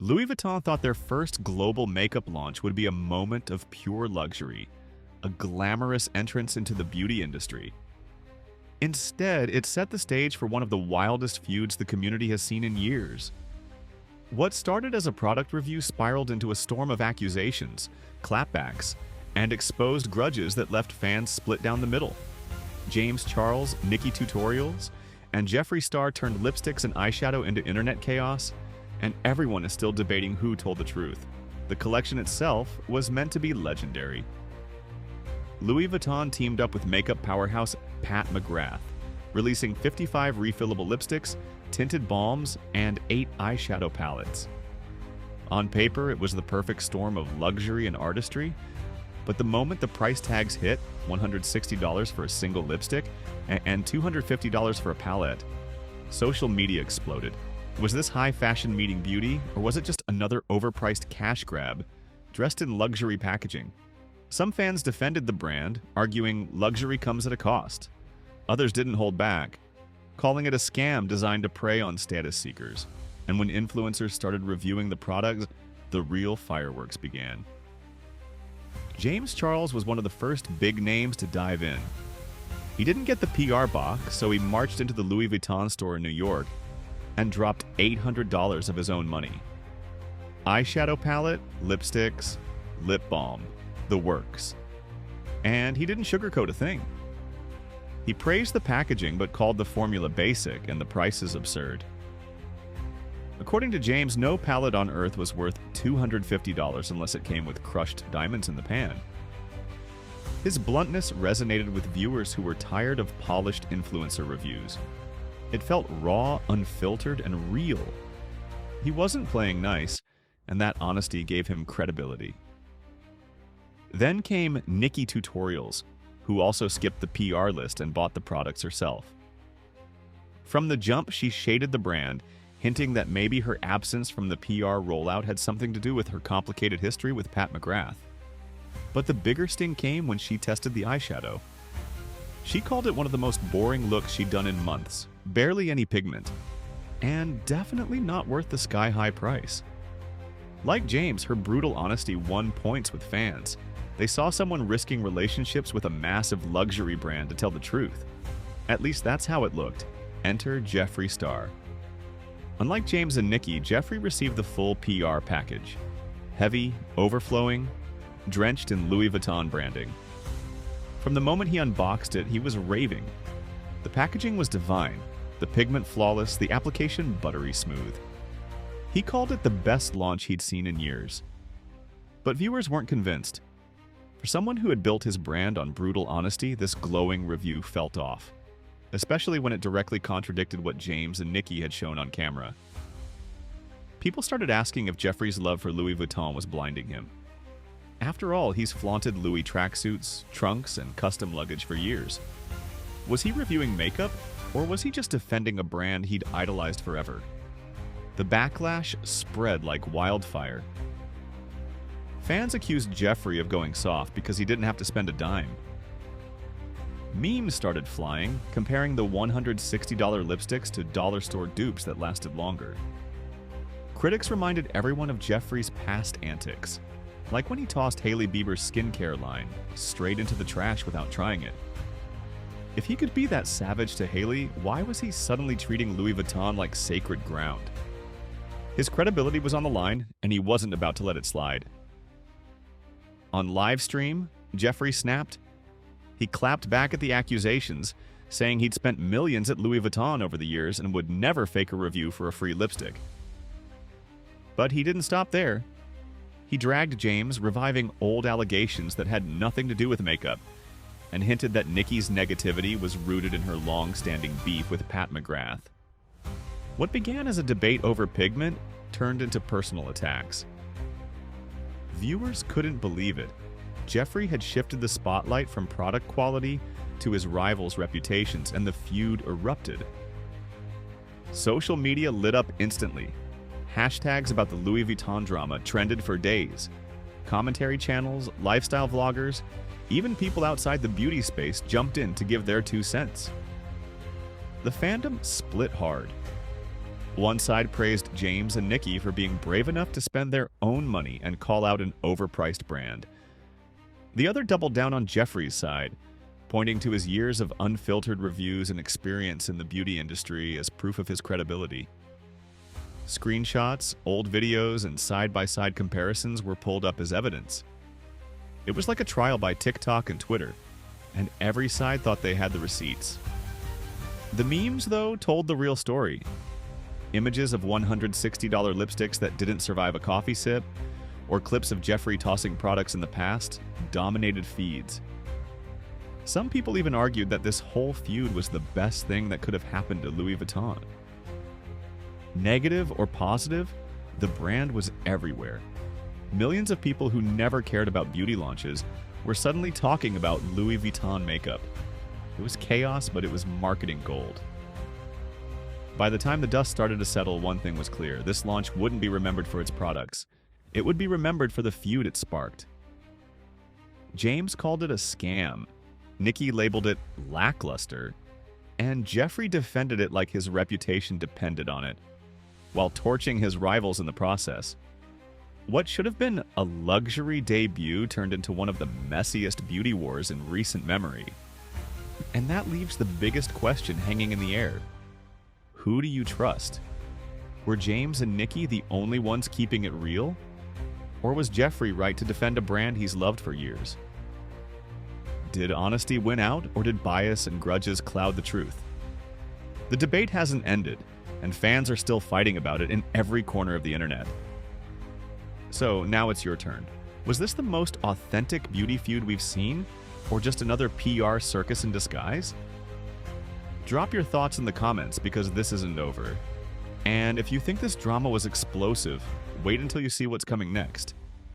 Louis Vuitton thought their first global makeup launch would be a moment of pure luxury, a glamorous entrance into the beauty industry. Instead, it set the stage for one of the wildest feuds the community has seen in years. What started as a product review spiraled into a storm of accusations, clapbacks, and exposed grudges that left fans split down the middle. James Charles, Nikkie tutorials, and Jeffree Star turned lipsticks and eyeshadow into internet chaos, and everyone is still debating who told the truth. The collection itself was meant to be legendary. Louis Vuitton teamed up with makeup powerhouse Pat McGrath, releasing 55 refillable lipsticks, tinted balms, and 8 eyeshadow palettes. On paper, it was the perfect storm of luxury and artistry, but the moment the price tags hit, $160 for a single lipstick and $250 for a palette, social media exploded. Was this high fashion meeting beauty, or was it just another overpriced cash grab, dressed in luxury packaging? Some fans defended the brand, arguing luxury comes at a cost. Others didn't hold back, calling it a scam designed to prey on status seekers. And when influencers started reviewing the products, the real fireworks began. James Charles was one of the first big names to dive in. He didn't get the PR box, so he marched into the Louis Vuitton store in New York and dropped $800 of his own money. Eyeshadow palette, lipsticks, lip balm, the works. And he didn't sugarcoat a thing. He praised the packaging but called the formula basic and the prices absurd. According to James, no palette on earth was worth $250 unless it came with crushed diamonds in the pan. His bluntness resonated with viewers who were tired of polished influencer reviews. It felt raw, unfiltered, and real. He wasn't playing nice, and that honesty gave him credibility. Then came Nikkie Tutorials, who also skipped the PR list and bought the products herself. From the jump, she shaded the brand, hinting that maybe her absence from the PR rollout had something to do with her complicated history with Pat McGrath. But the bigger sting came when she tested the eyeshadow. She called it one of the most boring looks she'd done in months, barely any pigment, and definitely not worth the sky-high price. Like James, her brutal honesty won points with fans. They saw someone risking relationships with a massive luxury brand to tell the truth. At least that's how it looked. Enter Jeffree Star. Unlike James and Nikkie, Jeffree received the full PR package. Heavy, overflowing, drenched in Louis Vuitton branding. From the moment he unboxed it, he was raving. The packaging was divine, the pigment flawless, the application buttery smooth. He called it the best launch he'd seen in years. But viewers weren't convinced. For someone who had built his brand on brutal honesty, this glowing review felt off, especially when it directly contradicted what James and Nikkie had shown on camera. People started asking if Jeffree's love for Louis Vuitton was blinding him. After all, he's flaunted Louis tracksuits, trunks, and custom luggage for years. Was he reviewing makeup, or was he just defending a brand he'd idolized forever? The backlash spread like wildfire. Fans accused Jeffree of going soft because he didn't have to spend a dime. Memes started flying, comparing the $160 lipsticks to dollar store dupes that lasted longer. Critics reminded everyone of Jeffree's past antics, like when he tossed Hailey Bieber's skincare line straight into the trash without trying it. If he could be that savage to Hailey, why was he suddenly treating Louis Vuitton like sacred ground? His credibility was on the line, and he wasn't about to let it slide. On live stream, Jeffree snapped. He clapped back at the accusations, saying he'd spent millions at Louis Vuitton over the years and would never fake a review for a free lipstick. But he didn't stop there. He dragged James, reviving old allegations that had nothing to do with makeup, and hinted that Nikkie's negativity was rooted in her long-standing beef with Pat McGrath. What began as a debate over pigment turned into personal attacks. Viewers couldn't believe it. Jeffree had shifted the spotlight from product quality to his rivals' reputations, and the feud erupted. Social media lit up instantly. Hashtags about the Louis Vuitton drama trended for days. Commentary channels, lifestyle vloggers, even people outside the beauty space jumped in to give their 2 cents. The fandom split hard. One side praised James and Nikkie for being brave enough to spend their own money and call out an overpriced brand. The other doubled down on Jeffree's side, pointing to his years of unfiltered reviews and experience in the beauty industry as proof of his credibility. Screenshots, old videos, and side-by-side comparisons were pulled up as evidence. It was like a trial by TikTok and Twitter, and every side thought they had the receipts. The memes, though, told the real story. Images of $160 lipsticks that didn't survive a coffee sip, or clips of Jeffree tossing products in the past, dominated feeds. Some people even argued that this whole feud was the best thing that could have happened to Louis Vuitton. Negative or positive, the brand was everywhere. Millions of people who never cared about beauty launches were suddenly talking about Louis Vuitton makeup. It was chaos, but it was marketing gold. By the time the dust started to settle, one thing was clear. This launch wouldn't be remembered for its products. It would be remembered for the feud it sparked. James called it a scam. Nikkie labeled it lackluster. And Jeffree defended it like his reputation depended on it, while torching his rivals in the process. What should have been a luxury debut turned into one of the messiest beauty wars in recent memory. And that leaves the biggest question hanging in the air. Who do you trust? Were James and Nikkie the only ones keeping it real? Or was Jeffree right to defend a brand he's loved for years? Did honesty win out, or did bias and grudges cloud the truth? The debate hasn't ended, and fans are still fighting about it in every corner of the internet. So now it's your turn. Was this the most authentic beauty feud we've seen, or just another PR circus in disguise? Drop your thoughts in the comments, because this isn't over. And if you think this drama was explosive, wait until you see what's coming next.